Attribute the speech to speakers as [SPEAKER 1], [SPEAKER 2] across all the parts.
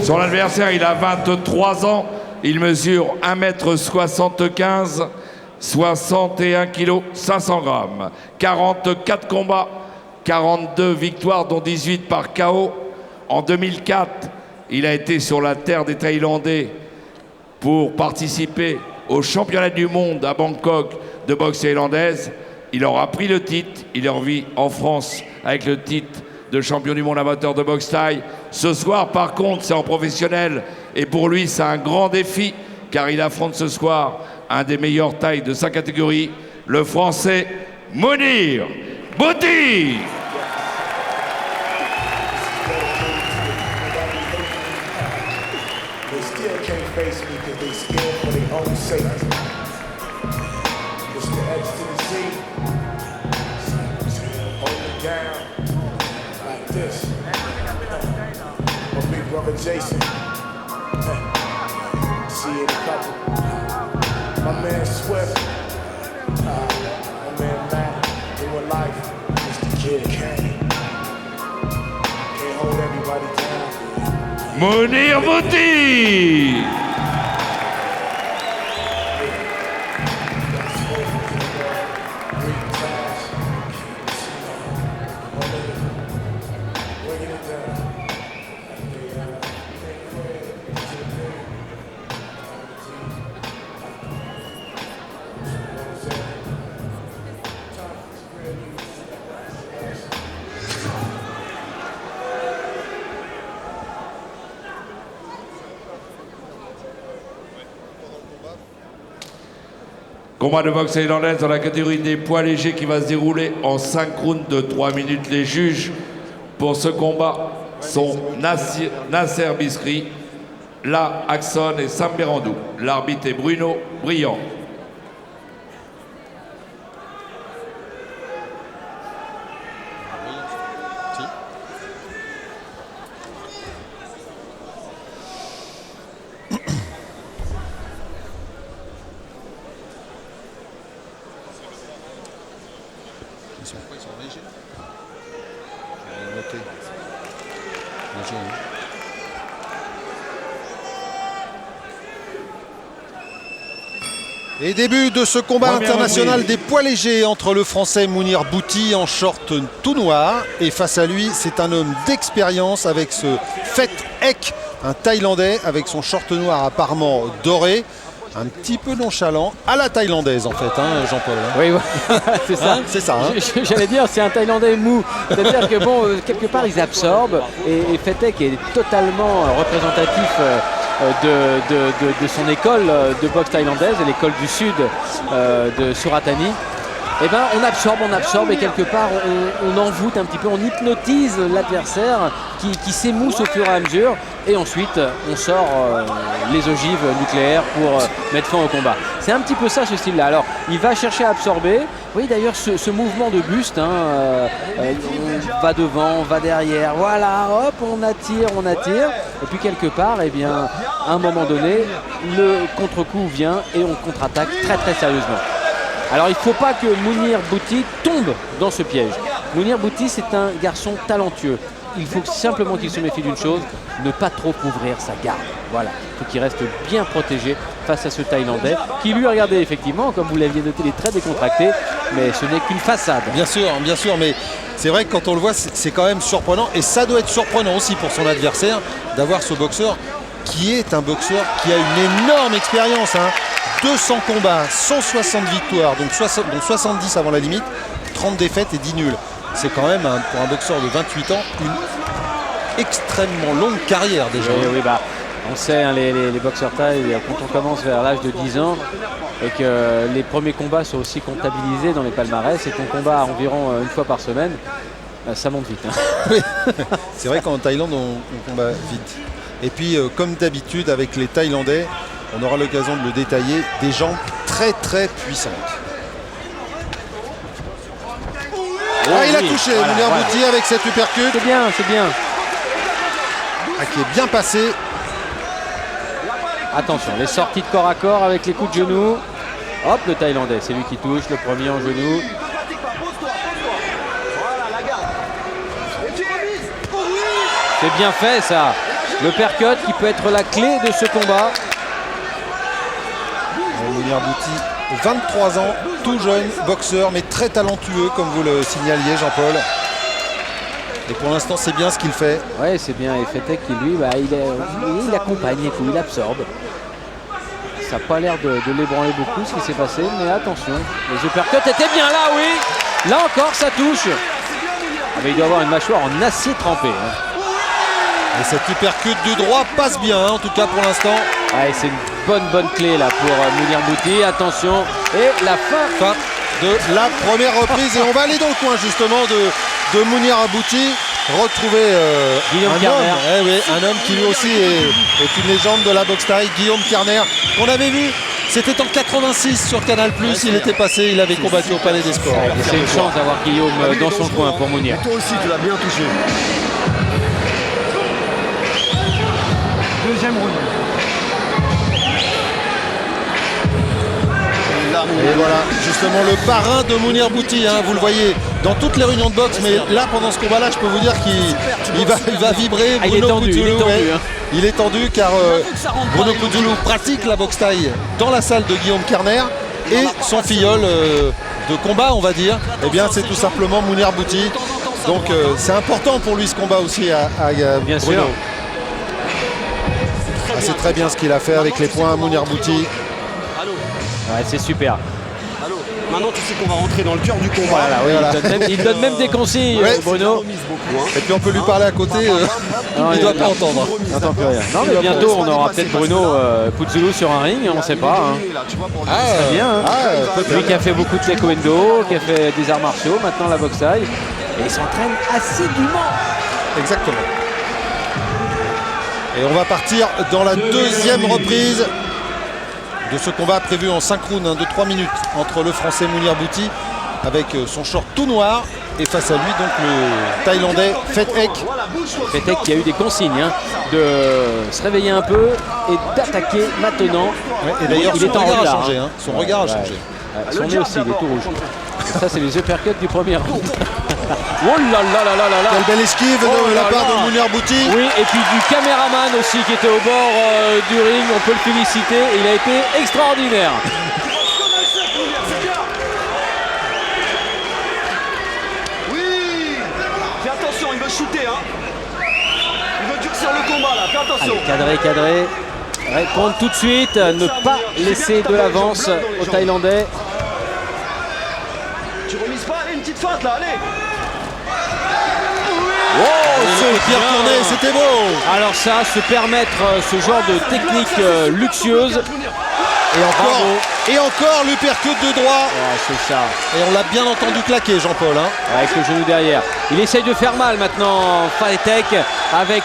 [SPEAKER 1] Son adversaire, il a 23 ans. Il mesure 1,75 m, 61 kg, 500 grammes. 44 combats, 42 victoires, dont 18 par KO. En 2004, il a été sur la terre des Thaïlandais pour participer au championnat du monde à Bangkok de boxe thaïlandaise. Il aura pris le titre. Il est revenu en France avec le titre de champion du monde amateur de boxe thaï. Ce soir, par contre, c'est en professionnel. Et pour lui, c'est un grand défi, car il affronte ce soir un des meilleurs thaïs de sa catégorie, le Français Mounir Bouti.
[SPEAKER 2] Jason, see you in a couple. My man Swift, my man Matt, doing life, Mr. Kid Kane. Can't hold everybody down.
[SPEAKER 1] Mounir Bouti. Combat de boxe thaïlandaise dans la catégorie des poids légers qui va se dérouler en 5 rounds de 3 minutes. Les juges pour ce combat sont Nasser Biskri, La Axon et Sam Berandou. L'arbitre est Bruno Briand.
[SPEAKER 3] Ils sont légers. J'ai noté. Léger, hein. Et début de ce combat international des poids légers entre le Français Mounir Bouti en short tout noir et face à lui c'est un homme d'expérience avec ce Phet Ek, un Thaïlandais avec son short noir apparemment doré. Un petit peu nonchalant, à la thaïlandaise en fait, hein, Jean-Paul.
[SPEAKER 4] Oui, c'est ça.
[SPEAKER 3] Hein, c'est ça. Hein.
[SPEAKER 4] J'allais dire, c'est un Thaïlandais mou. C'est-à-dire que bon, quelque part, ils absorbent. Et Phet Ek est totalement représentatif de son école de boxe thaïlandaise, l'école du Sud de Suratani. Eh ben, on absorbe et quelque part on envoûte un petit peu, on hypnotise l'adversaire qui s'émousse au fur et à mesure et ensuite on sort les ogives nucléaires pour mettre fin au combat. C'est un petit peu ça ce style-là. Alors il va chercher à absorber. Oui d'ailleurs ce mouvement de buste, hein, on va devant, on va derrière, voilà, hop, on attire. Et puis quelque part, eh bien, à un moment donné, le contre-coup vient et on contre-attaque très très sérieusement. Alors il ne faut pas que Mounir Bouti tombe dans ce piège. Mounir Bouti c'est un garçon talentueux. Il faut simplement qu'il se méfie d'une chose, ne pas trop ouvrir sa garde. Voilà, il faut qu'il reste bien protégé face à ce Thaïlandais qui lui, regardez effectivement, comme vous l'aviez noté, il est très décontracté, mais ce n'est qu'une façade.
[SPEAKER 3] Bien sûr, mais c'est vrai que quand on le voit, c'est quand même surprenant et ça doit être surprenant aussi pour son adversaire d'avoir ce boxeur qui est un boxeur qui a une énorme expérience. Hein. 200 combats, 160 victoires, donc 70 avant la limite, 30 défaites et 10 nuls. C'est quand même, pour un boxeur de 28 ans, une extrêmement longue carrière déjà.
[SPEAKER 4] Oui, bah, on sait, hein, les boxeurs thaïs, quand on commence vers l'âge de 10 ans et que les premiers combats sont aussi comptabilisés dans les palmarès et qu'on combat environ une fois par semaine, ça monte vite. Hein.
[SPEAKER 3] Oui. C'est vrai qu'en Thaïlande, on combat vite. Et puis, comme d'habitude, avec les Thaïlandais, on aura l'occasion de le détailler, des jambes très très puissantes. Ah, il a touché Mounir Bouti avec cette uppercut.
[SPEAKER 4] C'est bien.
[SPEAKER 3] Ah, qui est bien passé.
[SPEAKER 4] Attention, les sorties de corps à corps avec les coups de genoux. Hop, le Thaïlandais, c'est lui qui touche, le premier en genou. C'est bien fait ça. Le percut qui peut être la clé de ce combat.
[SPEAKER 3] Mounir Bouti, 23 ans, tout jeune, boxeur, mais très talentueux, comme vous le signaliez, Jean-Paul. Et pour l'instant, c'est bien ce qu'il fait.
[SPEAKER 4] Ouais, c'est bien. Et Fetek, lui, bah, il accompagne et tout, il absorbe. Ça n'a pas l'air de l'ébranler beaucoup ce qui s'est passé, mais attention. Les uppercuts étaient bien là, oui. Là encore, ça touche. Ah, mais il doit avoir une mâchoire en acier trempé. Hein.
[SPEAKER 3] Et cet uppercut du droit passe bien, hein, en tout cas pour l'instant.
[SPEAKER 4] Ouais, c'est une bonne clé là pour Mounir Bouti. Attention. Et la fin
[SPEAKER 3] de la première reprise. Et on va aller dans le coin justement de Mounir Bouti. Retrouver un homme qui lui aussi est une légende de la boxe thaï, Guillaume Kerner. On avait vu, c'était en 86 sur Canal+, il était passé, il avait combattu au Palais des Sports.
[SPEAKER 4] C'est une chance d'avoir Guillaume dans son coin pour Mounir.
[SPEAKER 5] Toi aussi, tu l'as bien touché. Deuxième round.
[SPEAKER 3] Et voilà, justement le parrain de Mounir Bouti, hein, vous le voyez dans toutes les réunions de boxe, mais là pendant ce combat-là, je peux vous dire qu'il va vibrer. Bruno Poutoulou, il est tendu car Bruno Poutoulou pratique la boxe thaï dans la salle de Guillaume Kerner et son filleul de combat, on va dire, eh bien c'est tout simplement Mounir Bouti. Donc c'est important pour lui ce combat aussi à
[SPEAKER 4] bien
[SPEAKER 3] Bruno.
[SPEAKER 4] Sûr.
[SPEAKER 3] Ah, c'est très bien ce qu'il a fait avec les points à Mounir Bouti.
[SPEAKER 4] Ouais, c'est super.
[SPEAKER 5] Allô. Maintenant, tu sais qu'on va rentrer dans le cœur du combat.
[SPEAKER 4] Voilà, oui, voilà. Il donne même des consignes, Bruno.
[SPEAKER 3] Et puis on peut lui parler à côté, il ne doit pas entendre.
[SPEAKER 4] Il n'entend plus rien. Non, mais bientôt, on aura peut-être Bruno Poutoulou sur un ring, on ne sait pas. Hein. C'est bien. Hein. Lui qui a fait beaucoup de taekwondo, qui a fait des arts martiaux, maintenant la boxe thaï. Et il s'entraîne assidûment.
[SPEAKER 3] Exactement. Et on va partir dans la deuxième reprise de ce combat prévu en 5 rounds de 3 minutes entre le français Mounir Bouti avec son short tout noir et face à lui donc le thaïlandais Fetek.
[SPEAKER 4] Fetek qui a eu des consignes de se réveiller un peu et d'attaquer maintenant.
[SPEAKER 3] Ouais, et d'ailleurs
[SPEAKER 4] il est en
[SPEAKER 3] regard
[SPEAKER 4] retard.
[SPEAKER 3] A changé, hein. Son regard a changé.
[SPEAKER 4] Son nez aussi, il est tout rouge. Et ça c'est les uppercuts du premier round. Oh là là là là là là.
[SPEAKER 3] Quelle belle esquive de la part de Mounir Bouti.
[SPEAKER 4] Oui, et puis du caméraman aussi qui était au bord du ring, on peut le féliciter, il a été extraordinaire.
[SPEAKER 5] Oui. Fais attention, il veut shooter, hein. Il veut durcir le combat là, fais attention.
[SPEAKER 4] Allez, cadré. Répondre tout de suite, ne pas laisser de l'avance aux Thaïlandais.
[SPEAKER 5] Tu remises pas, allez, une petite feinte là, allez.
[SPEAKER 4] Oh,
[SPEAKER 3] c'est bien tourné, c'était beau.
[SPEAKER 4] Alors ça, se permettre ce genre de technique luxueuse.
[SPEAKER 3] Et encore l'uppercut de droit.
[SPEAKER 4] Ouais, c'est ça.
[SPEAKER 3] Et on l'a bien entendu claquer, Jean-Paul. Hein.
[SPEAKER 4] Avec le genou derrière. Il essaye de faire mal maintenant, Fetek, avec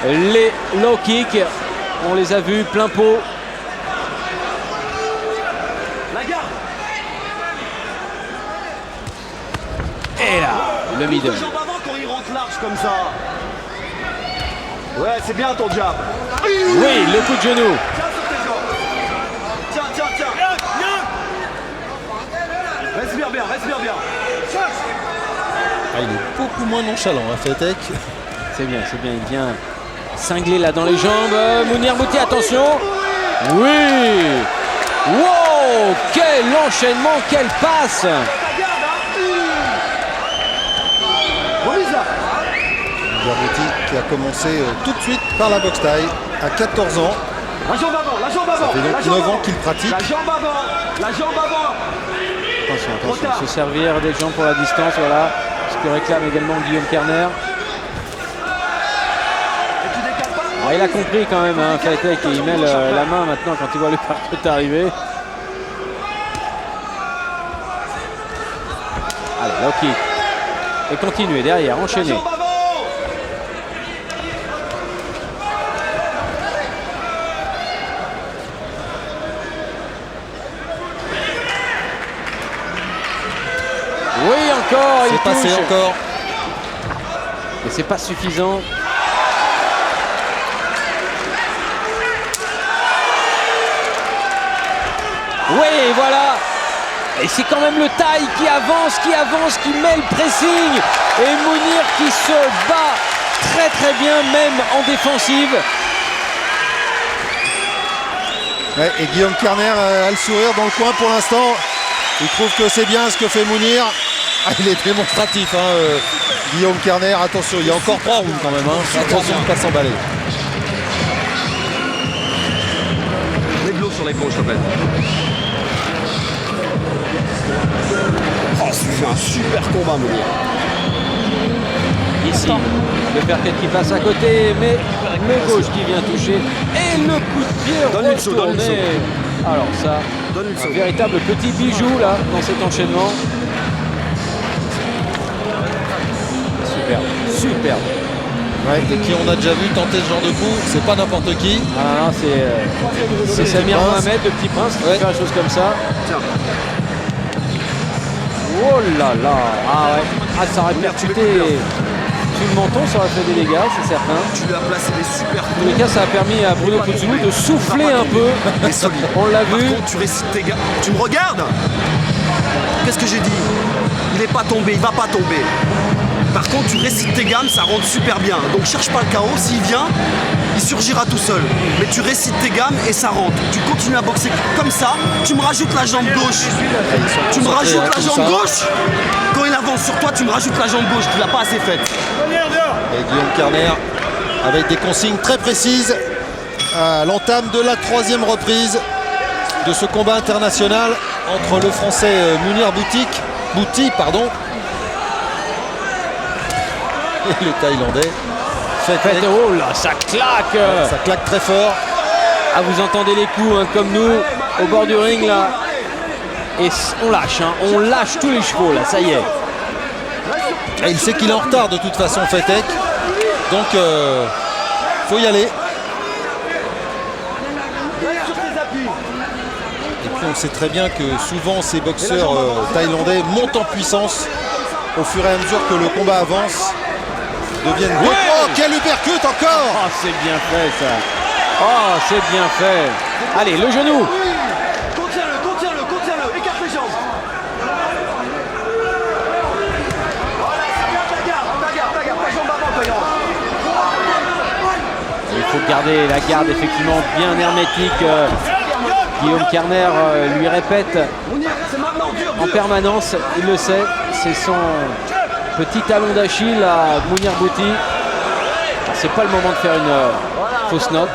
[SPEAKER 4] les low kicks. On les a vus plein pot.
[SPEAKER 5] La garde.
[SPEAKER 4] Et là, le middle.
[SPEAKER 5] Deux jambes avant quand il rentre large comme ça. Ouais, c'est bien ton jab.
[SPEAKER 4] Oui, le coup de genou.
[SPEAKER 5] Tiens sur tes jambes. Tiens. Respire bien.
[SPEAKER 3] Ah, il est beaucoup moins nonchalant, hein, Fetek.
[SPEAKER 4] C'est bien, il vient cingler là dans les jambes. Mounir Bouti, attention. Oui. Wow, quel enchaînement, quelle passe.
[SPEAKER 3] Mounir Bouti qui a commencé tout de suite par la boxe thaï à 14 ans.
[SPEAKER 5] La jambe avant.
[SPEAKER 3] Ça fait donc 9 ans qu'il pratique.
[SPEAKER 5] La jambe avant.
[SPEAKER 4] Attention, se servir des jambes pour la distance, voilà. Ce que réclame également Guillaume Kerner. Alors, il a compris quand même, hein, Fetek, et il met la main maintenant quand il voit le percut arriver. Allez, low kick. Et continuer derrière, enchaîner. Oui, encore, il
[SPEAKER 3] C'est passé
[SPEAKER 4] touche.
[SPEAKER 3] encore.
[SPEAKER 4] Mais c'est pas suffisant. Oui, voilà. Et c'est quand même le Thaï qui avance, qui met le pressing. Et Mounir qui se bat très très bien, même en défensive.
[SPEAKER 3] Ouais, et Guillaume Kerner a le sourire dans le coin pour l'instant. Il trouve que c'est bien ce que fait Mounir. Ah, il est démonstratif, hein, Guillaume Kerner. Attention, il y a encore 3 rounds quand même. Hein. Attention de ne pas s'emballer.
[SPEAKER 5] Mets de l'eau sur l'épaule, s'il te plaît. Oh, c'est un super combat, Mounir.
[SPEAKER 4] Ici, le perquet qui passe à côté, mais le gauche qui vient toucher. Et le coup de pied
[SPEAKER 5] Donne une saut, donne une
[SPEAKER 4] retourné. Alors ça,
[SPEAKER 5] Donne une
[SPEAKER 4] un
[SPEAKER 5] saut.
[SPEAKER 4] véritable petit bijou là, dans cet enchaînement. Superbe, superbe.
[SPEAKER 3] Ouais, et qui on a déjà vu tenter ce genre de coup, c'est pas n'importe qui.
[SPEAKER 4] Ah non, c'est Samir
[SPEAKER 3] Prince.
[SPEAKER 4] Mohamed, le petit prince, qui
[SPEAKER 3] Ouais.
[SPEAKER 4] fait faire des choses comme ça.
[SPEAKER 5] Tiens.
[SPEAKER 4] Oh là là. Ah ouais. Ah, ça aurait percuté sur le menton, ça aurait fait des dégâts, c'est certain.
[SPEAKER 5] Tu lui as placé des super
[SPEAKER 4] En tous les cas, ça a permis à Bruno Coutinho de souffler un peu.
[SPEAKER 5] Il est solide.
[SPEAKER 4] On l'a
[SPEAKER 5] Par
[SPEAKER 4] vu.
[SPEAKER 5] contre, tu récites tes gars. Tu me regardes? Qu'est-ce que j'ai dit? Il n'est pas tombé, il va pas tomber. Par contre, tu récites tes gammes, ça rentre super bien. Donc cherche pas le chaos, s'il vient, il surgira tout seul. Mais tu récites tes gammes et ça rentre. Tu continues à boxer comme ça, tu me rajoutes la jambe gauche. Tu me rajoutes la jambe gauche. Quand il avance sur toi, tu me rajoutes la jambe gauche, tu l'as pas assez faite.
[SPEAKER 3] Et Guillaume Kerner avec des consignes très précises à l'entame de la 3e reprise de ce combat international entre le français Mounir Bouti, et le thaïlandais Fetek.
[SPEAKER 4] Oh là, ça claque.
[SPEAKER 3] Ça claque très fort.
[SPEAKER 4] Ah, vous entendez les coups hein, comme nous au bord du ring là. Et on lâche, hein, on lâche tous les chevaux là, ça y est.
[SPEAKER 3] Et il sait qu'il est en retard de toute façon, Fetek. Donc faut y aller. Et puis on sait très bien que souvent ces boxeurs thaïlandais montent en puissance au fur et à mesure que le combat avance. Deviennent...
[SPEAKER 4] Ouais.
[SPEAKER 3] Oh, quel uppercut encore!
[SPEAKER 4] Oh, c'est bien fait ça. Oh, c'est bien fait. Allez, le genou.
[SPEAKER 5] Contiens-le, écarte les jambes. Ta garde, ta jambe avant, ta garde.
[SPEAKER 4] Il faut garder la garde effectivement bien hermétique. Guillaume Kerner lui répète
[SPEAKER 5] C'est maintenant, dur,
[SPEAKER 4] en permanence, il le sait, c'est son petit talon d'Achille à Mounir Bouti. C'est pas le moment de faire une fausse note.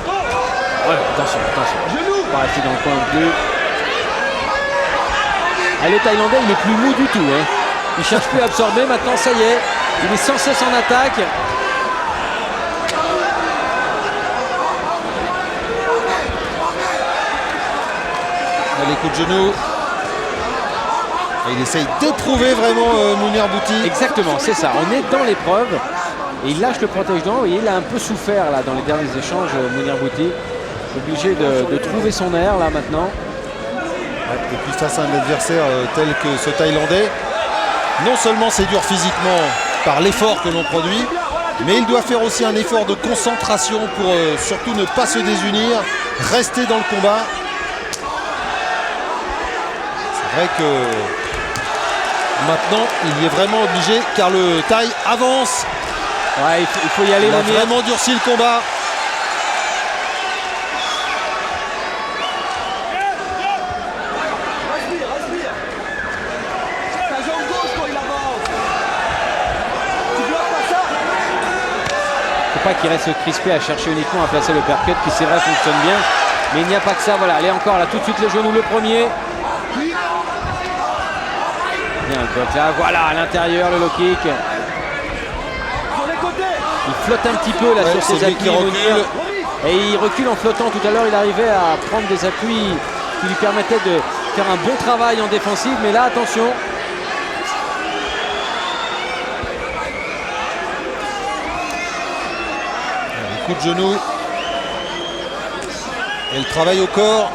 [SPEAKER 4] Ouais, attention. Pas rester dans le coin non plus. Ah, le Thaïlandais, il est plus mou du tout. Hein. Il cherche plus à absorber. Maintenant, ça y est, il est sans cesse en attaque.
[SPEAKER 3] Les coups de genoux. Et il essaye d'éprouver vraiment Mounir Bouti.
[SPEAKER 4] Exactement, c'est ça. On est dans l'épreuve. Et il lâche le protège-dents. Vous voyez, il a un peu souffert là dans les derniers échanges, Mounir Bouti. Obligé de trouver son air là maintenant.
[SPEAKER 3] Et puis face à un adversaire tel que ce Thaïlandais, non seulement c'est dur physiquement par l'effort que l'on produit, mais il doit faire aussi un effort de concentration pour surtout ne pas se désunir, rester dans le combat. C'est vrai que maintenant il y est vraiment obligé car le Thaï avance.
[SPEAKER 4] Ouais, il faut y aller.
[SPEAKER 3] Il a
[SPEAKER 4] Mounir.
[SPEAKER 3] vraiment durci le combat.
[SPEAKER 5] Ta jambe gauche quand il avance. Tu bloques pas ça.
[SPEAKER 4] Faut pas qu'il reste crispé à chercher uniquement à placer le percut qui c'est vrai fonctionne bien. Mais il n'y a pas que ça. Voilà, allez encore là tout de suite le genou le premier. Bien le bloc là. Voilà à l'intérieur le low kick.
[SPEAKER 5] Sur les côtés.
[SPEAKER 4] Il flotte un petit peu là
[SPEAKER 3] Ouais,
[SPEAKER 4] sur
[SPEAKER 3] c'est
[SPEAKER 4] ses
[SPEAKER 3] lui
[SPEAKER 4] appuis.
[SPEAKER 3] qui recule.
[SPEAKER 4] Mounir. Et il recule en flottant. Tout à l'heure il arrivait à prendre des appuis qui lui permettaient de faire un bon travail en défensive. Mais là attention.
[SPEAKER 3] Coup de genou. Et le travail au corps.